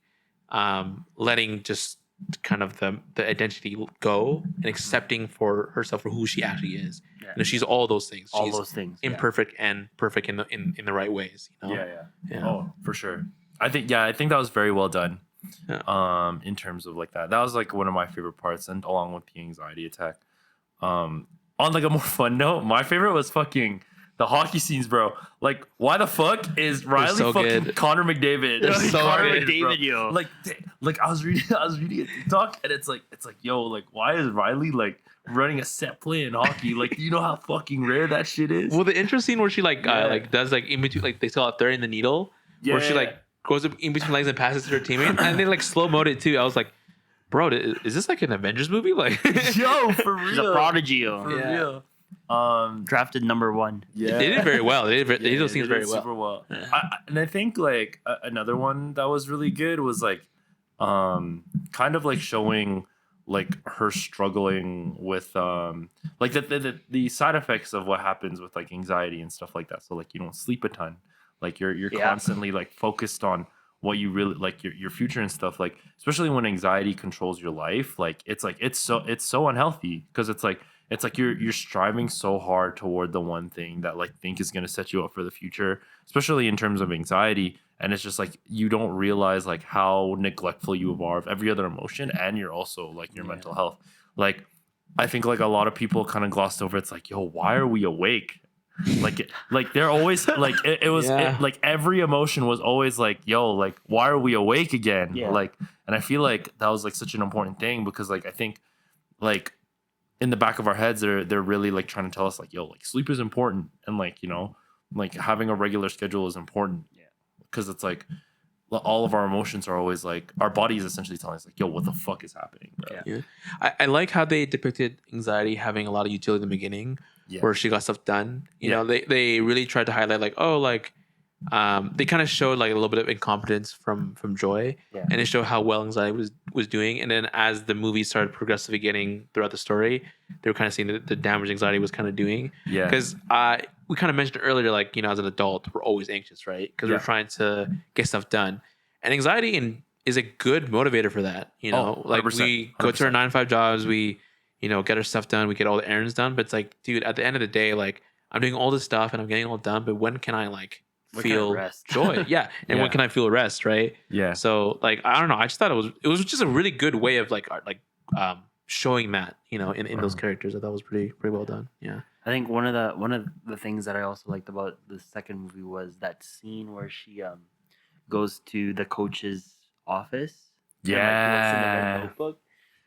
letting just kind of the identity go and accepting for herself for who she actually is. Yeah. She's all those things. All She's those things. Yeah. imperfect and perfect in the right ways. Yeah. Yeah. Oh, for sure. I think that was very well done. Yeah. In terms of like that was like one of my favorite parts, and along with the anxiety attack. On like a more fun note, my favorite was fucking the hockey scenes, bro. Like, why the fuck is Riley so fucking good. Connor McDavid? They're so Connor good, McDavid, bro. yo. Like I was reading a TikTok, and it's like, yo, like, why is Riley like running a set play in hockey? Like, do you know how fucking rare that shit is? Well, the interesting where she like Yeah. like does like in between, like they still out there in the needle, where she like goes up in between legs and passes to her teammate, and they like slow mode it too. I was like, bro, is this like an Avengers movie? Like, yo, for real, She's a prodigy, yo. for Yeah. real. Drafted number 1. Yeah. they did very well. They did those they things did very well. super well. And I think like another one that was really good was like kind of like showing like her struggling with like the side effects of what happens with like anxiety and stuff like that. So like you don't sleep a ton, like you're Yeah. constantly like focused on what you really like your future and stuff, like especially when anxiety controls your life, like it's so unhealthy because it's like you're striving so hard toward the one thing that like think is going to set you up for the future, especially in terms of anxiety. And it's just like you don't realize like how neglectful you are of every other emotion, and you're also like your mental health. Like I think like a lot of people kind of glossed over. It's like, yo, why are we awake? Like they're always like it was like every emotion was always like, yo, like why are we awake again? Like, and I feel like that was like such an important thing because like I think like in the back of our heads they're really like trying to tell us like, yo, like sleep is important, and like, you know, like having a regular schedule is important. Because it's like all of our emotions are always like our body is essentially telling us like, yo, what the fuck is happening, bro? I like how they depicted anxiety having a lot of utility in the beginning, where she got stuff done. You know, they really tried to highlight like, oh, like they kind of showed like a little bit of incompetence from Joy, and it showed how well anxiety was doing. And then as the movie started progressively getting throughout the story, they were kind of seeing the damage anxiety was kind of doing. Because we kind of mentioned earlier, like, you know, as an adult, we're always anxious, right? Because we're trying to get stuff done, and anxiety is a good motivator for that. You know, like we go to our 9 to 5 jobs, we, you know, get our stuff done, we get all the errands done, but it's like, dude, at the end of the day, like I'm doing all this stuff and I'm getting it all done, but when can I like feel joy? And when can I feel rest, right? So like I don't know, I just thought it was just a really good way of like showing that, you know, in those characters. I thought was pretty well done. I think one of the things that I also liked about the second movie was that scene where she goes to the coach's office and, like, looks in the red notebook,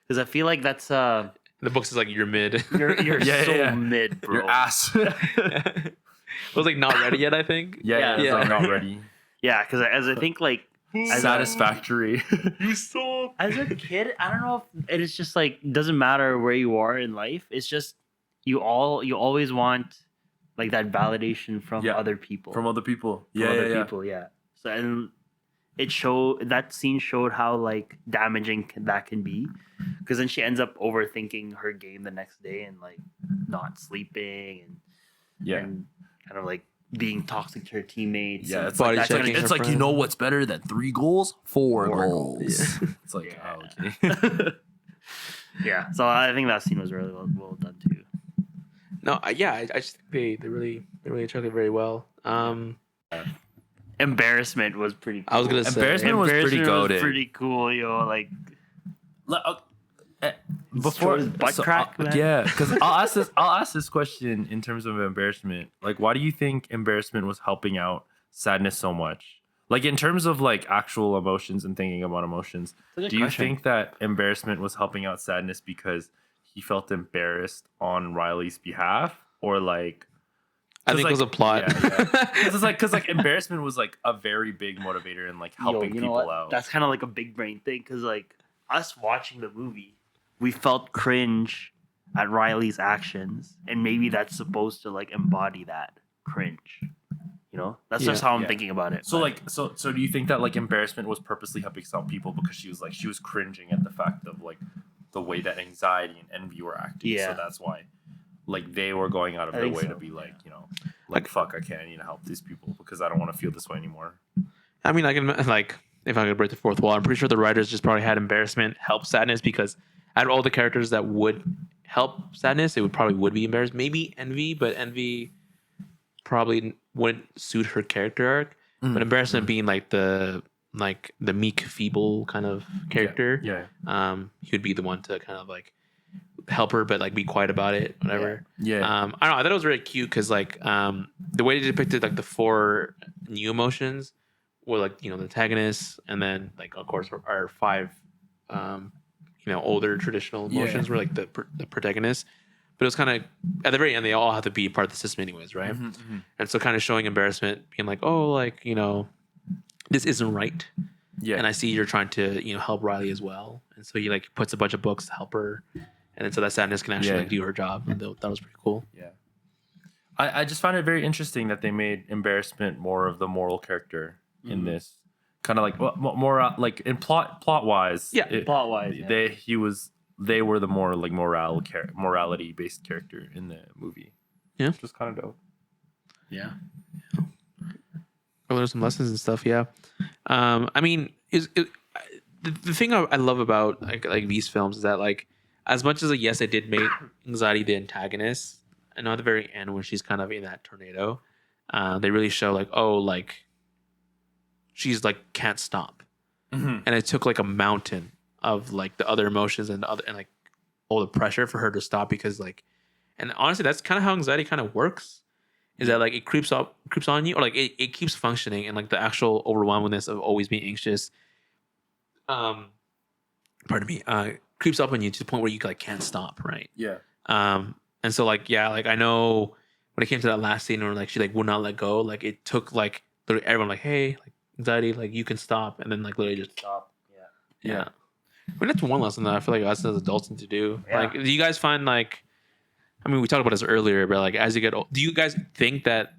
because I feel like that's the books is like you're mid. You're so mid, bro. Your ass. It was like not ready yet, I think. Like, not ready. Yeah, because as I think like satisfactory. You saw as a kid, I don't know if it is just like doesn't matter where you are in life. It's just you always want like that validation from other people. From other people. People. So and that scene showed how like damaging that can be, because then she ends up overthinking her game the next day and like not sleeping and kind of like being toxic to her teammates. It's like you know what's better than 3 goals? 4 goals. It's like, okay. So I think that scene was really well done too. No, I just think they really achieved it very well. Embarrassment was pretty cool. I was gonna say Embarrassment was pretty goated. Pretty cool, yo. Like before his butt crack, man. Because I'll ask this question in terms of embarrassment. Like, why do you think embarrassment was helping out sadness so much? Like, in terms of like actual emotions and thinking about emotions, do you think that embarrassment was helping out sadness because he felt embarrassed on Riley's behalf, or like? I think it was a plot. Because embarrassment was like a very big motivator in like helping people out. That's kind of like a big brain thing, because like us watching the movie, we felt cringe at Riley's actions, and maybe that's supposed to like embody that cringe. You know, that's just how I'm thinking about it. So like, so do you think that like embarrassment was purposely helping some people because she was cringing at the fact of like the way that anxiety and envy were acting? So that's why like they were going out of their way to be like, you know, like fuck, I need to help these people because I don't want to feel this way anymore. I mean, I can like, if I could break the fourth wall, I'm pretty sure the writers just probably had embarrassment help sadness, because out of all the characters that would help sadness, it would be embarrassed. Maybe envy, but envy probably wouldn't suit her character arc. But embarrassment being like the meek, feeble kind of character, he would be the one to kind of like help her, but like be quiet about it, whatever. I don't know. I thought it was very cute because like the way they depicted like the 4 new emotions were like, you know, the antagonists, and then like of course our 5 you know, older traditional emotions were like the protagonists. But it was kind of at the very end, they all have to be part of the system anyways, right? And so kind of showing embarrassment, being like, oh, like, you know, this isn't right. And I see you're trying to, you know, help Riley as well. And so he like puts a bunch of books to help her. And then so that sadness can actually like do her job. And that was pretty cool. I just found it very interesting that they made embarrassment more of the moral character in this. Kind of like more like in plot wise. Plot wise. They were the more like morality based character in the movie. Yeah. Which was kind of dope. Yeah. I learned some lessons and stuff. Yeah. I mean, the thing I love about like these films is that like as much as like yes, they did make anxiety the antagonist, and at the very end when she's kind of in that tornado, they really show like like she's like can't stop, and it took like a mountain of like the other emotions and like all the pressure for her to stop because like, and honestly that's kind of how anxiety kind of works. Is that like it creeps on you, or like it keeps functioning, and like the actual overwhelmingness of always being anxious, pardon me, creeps up on you to the point where you like can't stop, right? Yeah. And so like yeah, like I know when it came to that last scene where like she like would not let go, like it took like literally everyone like hey like anxiety like you can stop, and then like literally just Stop. yeah. I mean that's one lesson that I feel like us as adults need to do. Yeah. Like, do you guys find like? I mean, we talked about this earlier, but like as you get old, do you guys think that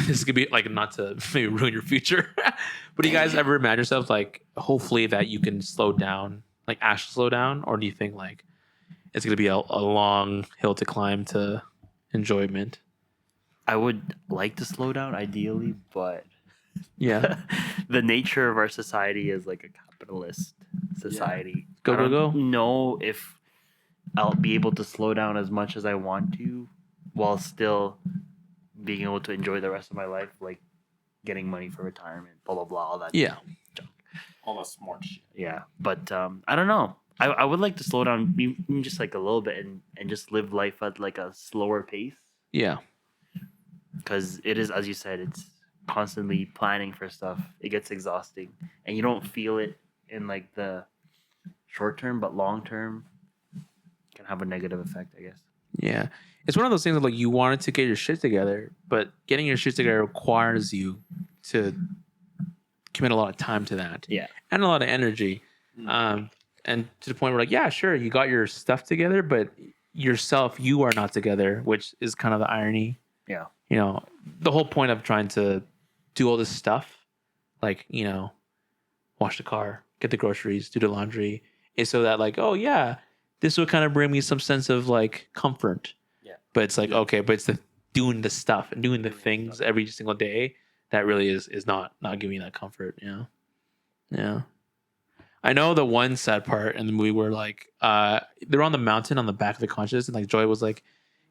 this could be like not to maybe ruin your future, but do you guys ever imagine yourself like hopefully that you can slow down, like actually slow down, or do you think like it's gonna be a long hill to climb to enjoyment? I would like to slow down ideally, but Yeah, the nature of our society is like a capitalist society. Go, I go, don't go. know if I'll be able to slow down as much as I want to while still being able to enjoy the rest of my life, like getting money for retirement, blah blah blah, all that. yeah, All the smart shit. Yeah, but I don't know. I would like to slow down even just like a little bit and just live life at like a slower pace yeah, because it is, as you said, it's constantly planning for stuff. It gets exhausting, and you don't feel it in like the short term, but long term can have a negative effect, I guess. yeah. It's one of those things that like you wanted to get your shit together, but getting your shit together requires you to commit a lot of time to that. Yeah. And a lot of energy. And to the point where like, yeah, sure, you got your stuff together, but yourself, you are not together, which is kind of the irony. Yeah. You know, the whole point of trying to do all this stuff, like, you know, wash the car, get the groceries, do the laundry, is so that like, oh yeah, this will kind of bring me some sense of like comfort. Yeah. But it's like, okay, but it's the doing the stuff and doing the things every single day that really is not giving me that comfort, you know? Yeah. I know the one sad part in the movie where like they're on the mountain on the back of the conscious, and like Joy was like,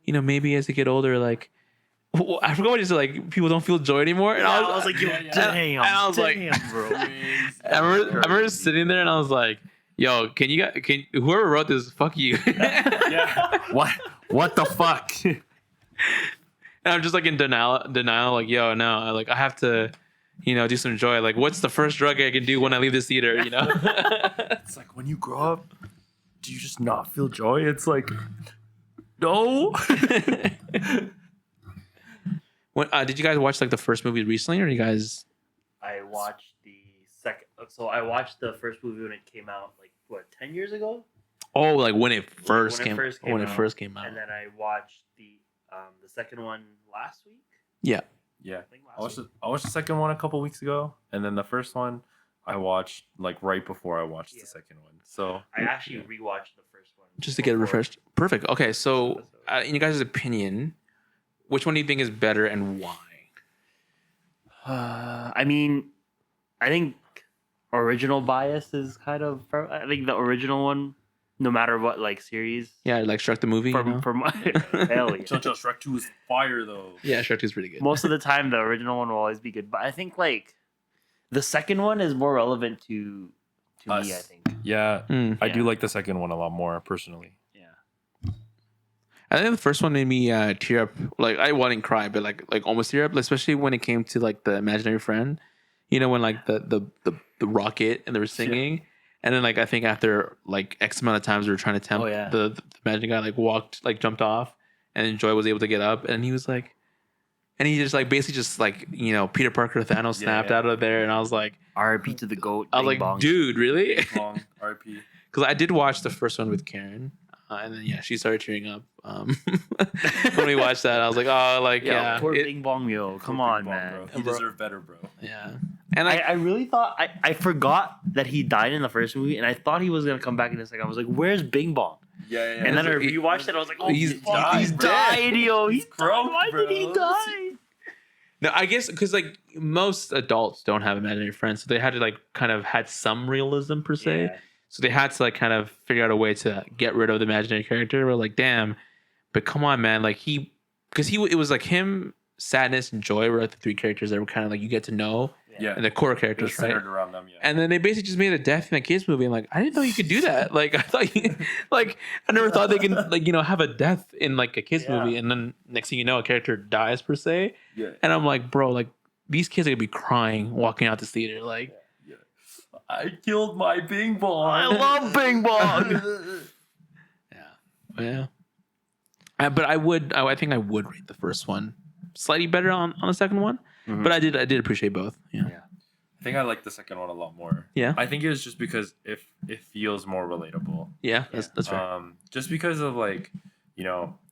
you know, maybe as you get older, like I forgot what he said, like people don't feel joy anymore. And I was like, damn, and I was like, bro. I remember sitting there and I was like, yo, can whoever wrote this, fuck you. Yeah. What the fuck? And I'm just like in denial, like, yo, no, like I have to, you know, do some joy. Like, what's the first drug I can do when I leave this theater, you know? It's like when you grow up, do you just not feel joy? It's like, no. When, did you guys watch like the first movie recently, or you guys? I watched the second. So I watched the first movie when it came out, like what, 10 years ago? Oh, like when it first When came out. And then I watched the second one last week. Yeah. Yeah. I think I last week. watched the second one a couple weeks ago, and then the first one I watched like right before I watched the second one. So I actually rewatched the first one Just to get it before refreshed. Perfect. Okay, so this episode. in you guys' opinion, which one do you think is better and why? I mean, I think original bias is kind of. I think the original one, no matter what, like series. Yeah, like Shrek the movie. You know? For my hell yeah. Shrek 2 is fire though. Yeah, Shrek 2 is pretty good. Most of the time, the original one will always be good, but I think like the second one is more relevant to Us. me. I think. Yeah, I do Yeah. like the second one a lot more personally. Yeah. I think the first one made me tear up. Like I wouldn't cry, but like almost tear up, especially when it came to like the imaginary friend. You know, when like the rocket and they were singing, and then like I think after like X amount of times we were trying to tempt Oh, yeah. the imaginary guy like walked like jumped off, and then Joy was able to get up, and he was like, and he just like basically just like, you know, Peter Parker Thanos snapped out of there, and I was like, R.I.P. to the goat. I was Bing like, bong. dude, really? Long RP. Because I did watch the first one with Karen, and then yeah, she started tearing up when we watched that. I was like, oh, like yeah, Poor Bing Bong Yo. Come on, man. Bro. You deserve better, bro. yeah. And I really thought I forgot that he died in the first movie, and I thought he was gonna come back in the second. I was like, "Where's Bing Bong?" Yeah. And then I He- rewatched it. I was like, "Oh, he's fuck, died, he's bro. died, yo. He's Gross, died. Why did he bro. die?" no, I guess because like most adults don't have imaginary friends, so they had to like kind of had some realism per se. Yeah. So they had to like kind of figure out a way to get rid of the imaginary character. We're like, damn, but come on, man, like it was like him, sadness, and joy were like the three characters that were kind of like you get to know, Yeah. and the core It was characters, right? centered around them. Yeah. And then they basically just made a death in a kids movie. I'm like, I didn't know you could do that. Like I thought, like I never thought they can like have a death in like a kids Yeah. movie, and then next thing you know, a character dies per se. Yeah. And I'm like, bro, like these kids are gonna be crying walking out this theater. Like, I killed my Bing Bong. I love Bing Bong. yeah. But I think I would rate the first one slightly better on the second one. Mhm. But I did appreciate both. Yeah. I think I like the second one a lot more. Yeah. I think it was just because it feels more relatable. Yeah, that's right. Just because of like,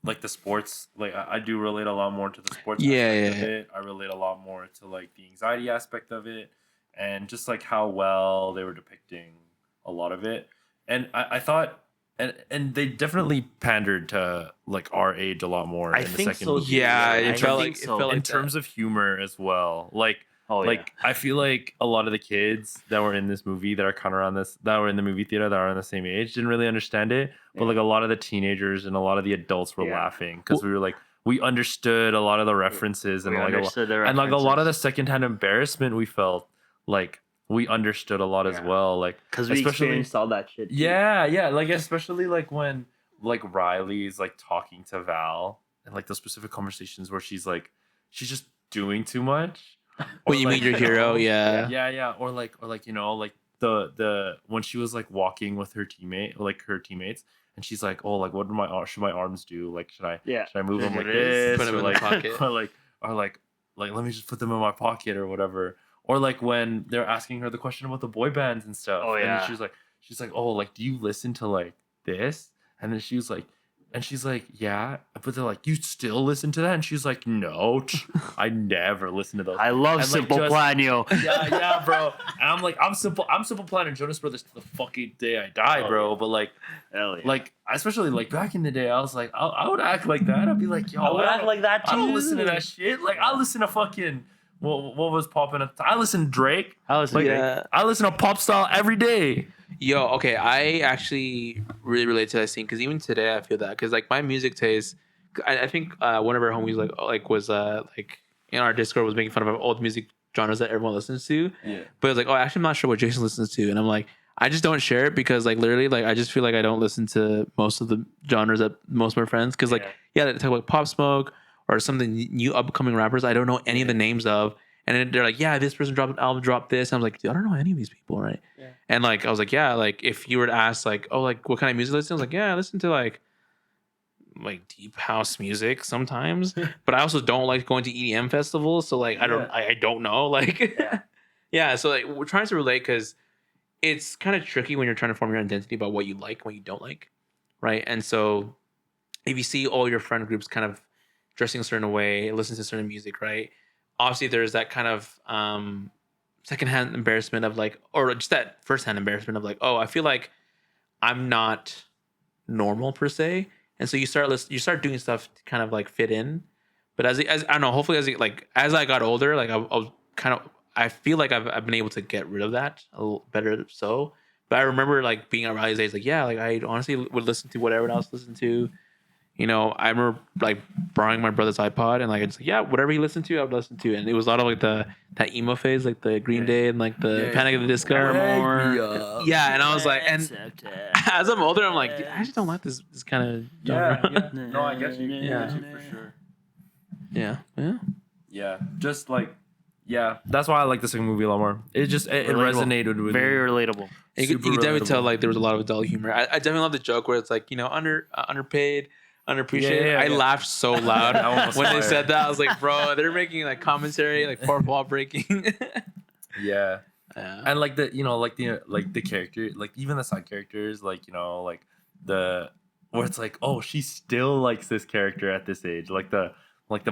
like the sports, like I do relate a lot more to the sports Yeah, aspect yeah, of it. I relate a lot more to like the anxiety aspect of it, and just like how well they were depicting a lot of it. And I thought, and they definitely pandered to like our age a lot more I in the think second so, movie. Yeah, I it felt think like so. it felt In like terms of humor as well, like. Oh, Like I feel like a lot of the kids that were in this movie that are kind of around this that were in the movie theater that are on the same age didn't really understand it, but like a lot of the teenagers and a lot of the adults were laughing because we were like we understood a lot of the references and like and like a lot of the secondhand embarrassment we felt like we understood a lot as well, like because we especially experienced all that shit. Too. yeah, like especially like when like Riley's like talking to Val and like those specific conversations where she's just doing too much. when you meet your hero, yeah, or like like the when she was like walking with her teammates, and she's like, oh, like what should my arms do? Like should I move them like this? Put them in the pocket. or like let me just put them in my pocket or whatever. Or like when they're asking her the question about the boy bands and stuff. Oh, yeah. And she's like, oh, like do you listen to like this? And then she's like, yeah, but they're like, you still listen to that? And she's like, no, I never listen to those. I love And, Simple Plan, yo. yeah, bro. And I'm like, I'm Simple Plan and Jonas Brothers to the fucking day I die, bro. But like, Hell yeah. like especially like back in the day, I was like, I would act like that. I'd be like, yo, I would act like that too. I don't listen to that shit. Like, I listen to fucking what was popping at the time. I listen to Drake. I listen Like, to Drake. I listen to pop style every day. Yo, okay, I actually really relate to that scene because even today I feel that because like my music taste, I think one of our homies was like in our Discord was making fun of old music genres that everyone listens to. Yeah. But it's like, oh, actually, I'm not sure what Jason listens to, and I'm like, I just don't share it because like literally like I just feel like I don't listen to most of the genres that most of my friends because like they talk about Pop Smoke or some of the new upcoming rappers I don't know any of the names of. And then they're like, yeah, this person dropped an album, dropped this. And I'm like, dude, I don't know any of these people, right? Yeah. And like, I was like, yeah, like if you were to ask, like, oh, like what kind of music listen? I was like, yeah, I listen to like deep house music sometimes, but I also don't like going to EDM festivals. So like, I don't know, like, yeah. So like, we're trying to relate because it's kind of tricky when you're trying to form your identity about what you like, and what you don't like, right? And so if you see all your friend groups kind of dressing a certain way, listen to certain music, right? Obviously there's that kind of secondhand embarrassment of like, or just that firsthand embarrassment of like, oh, I feel like I'm not normal per se, and so you start doing stuff to kind of like fit in. But as I don't know, hopefully as I got older, like I feel like I've been able to get rid of that a little better. So, but I remember like being at Riley's age, like yeah, like I honestly would listen to whatever else listen to. You know, I remember like borrowing my brother's iPod and like it's like, yeah, whatever he listened to, I would listen to. And it was a lot of like that emo phase, like the Green Day and like the Panic at the Disco. Yeah, and I was like, and as I'm older, I'm like, dude, I just don't like this kind of genre. No, I get you. Yeah. I get you for sure. Yeah. Just like, that's why I like the second movie a lot more. It resonated with Very me. relatable. You could definitely tell like there was a lot of adult humor. I definitely love the joke where it's like, you know, underpaid, underappreciated. Yeah. I laughed so loud That one was when they fire. said that. I was like, bro, they're making like commentary, like fourth wall breaking. Yeah. Yeah. And like the character, like even the side characters, like, you know, like where it's like, oh, she still likes this character at this age, like the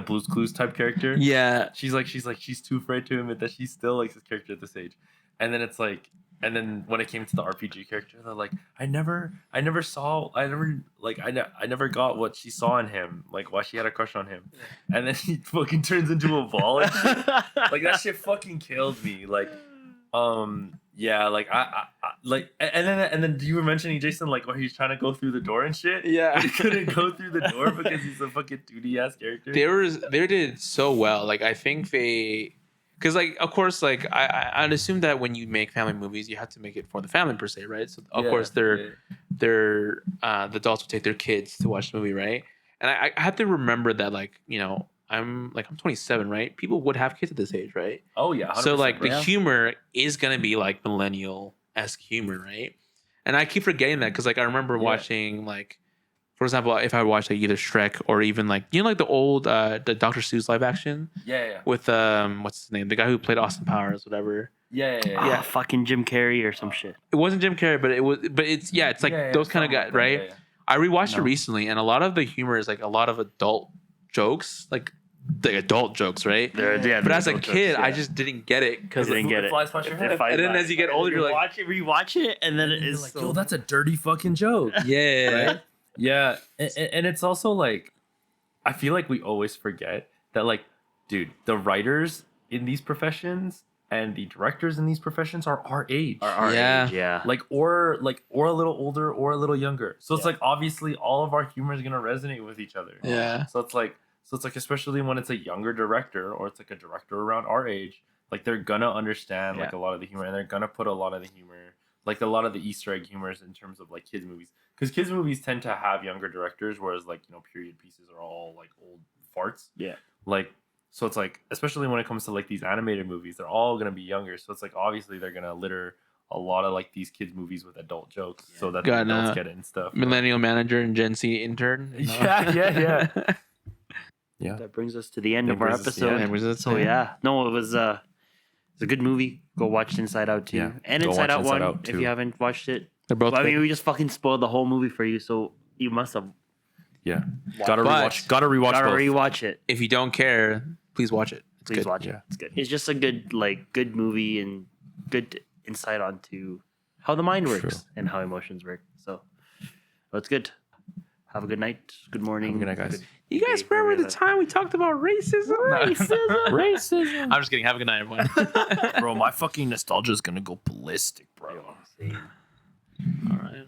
Blue's Clues type character. Yeah. She's too afraid to admit that she still likes this character at this age. And then it's like, And then when it came to the RPG character, they're like, I never got what she saw in him, like why she had a crush on him. And then he fucking turns into a ball and shit. Like that shit fucking killed me. Like, yeah, like I like, and then you were mentioning Jason, like, where he's trying to go through the door and shit. Yeah. But he couldn't go through the door because he's a fucking 2D ass character. They did so well. Like I think because like of course like I'd assume that when you make family movies you have to make it for the family per se, right? So of course the adults will take their kids to watch the movie, right? And I have to remember that, like, you know, I'm 27, right? People would have kids at this age, right? Oh yeah. 100%, So like the yeah. humor is gonna be like millennial-esque humor, right? And I keep forgetting that because like I remember watching, like, for example, if I watched like either Shrek or even like, you know, like the old the Dr. Seuss live action yeah. with what's his name, the guy who played Austin Powers, whatever. Yeah. Fucking Jim Carrey or some shit. It wasn't Jim Carrey, but it's like those kind of guys, right? Yeah. I rewatched it recently, and a lot of the humor is like a lot of adult jokes, like the adult jokes, right? But as a kid, I just didn't get it because I didn't get it. Flies past your head. And then as you get older, you're like, rewatch it, and then it is like, yo, that's a dirty fucking joke. yeah, Right? Yeah, and it's also like, I feel like we always forget that, like, dude, the writers in these professions and the directors in these professions are our age. our Yeah. age, yeah. Like or a little older or a little younger. So it's like obviously all of our humor is gonna resonate with each other. Yeah. So it's like especially when it's a younger director or it's like a director around our age, like they're gonna understand like a lot of the humor, and they're gonna put a lot of the humor, like a lot of the Easter egg humors in terms of like kids movies. Because kids movies tend to have younger directors, whereas like, you know, period pieces are all like old farts. Yeah. Like, so it's like, especially when it comes to like these animated movies, they're all gonna be younger. So it's like obviously they're gonna litter a lot of like these kids movies with adult jokes, so that the Got adults get it and stuff. millennial manager and Gen Z intern. You know? Yeah. Yeah. That brings us to the end That of our brings us to the episode. end. So yeah, no, it was a good movie. Go watch Inside Out 2 Yeah, and go Inside watch Out Inside 1 Out if 2. you haven't watched it. They're both. Well, I good. mean, we just fucking spoiled the whole movie for you, so you must have Yeah. Gotta But- rewatch. Gotta rewatch gotta both. rewatch it. If you don't care, please watch it. It's Please good. watch it. Yeah. It's good. It's just a good movie and good insight onto how the mind works True. and how emotions work. So that's good. Have a good night. Good morning. Have a good night, guys. You guys remember the time we talked about racism? Racism. I'm just kidding. Have a good night, everyone. Bro, my fucking nostalgia is gonna go ballistic, bro. Same. All right.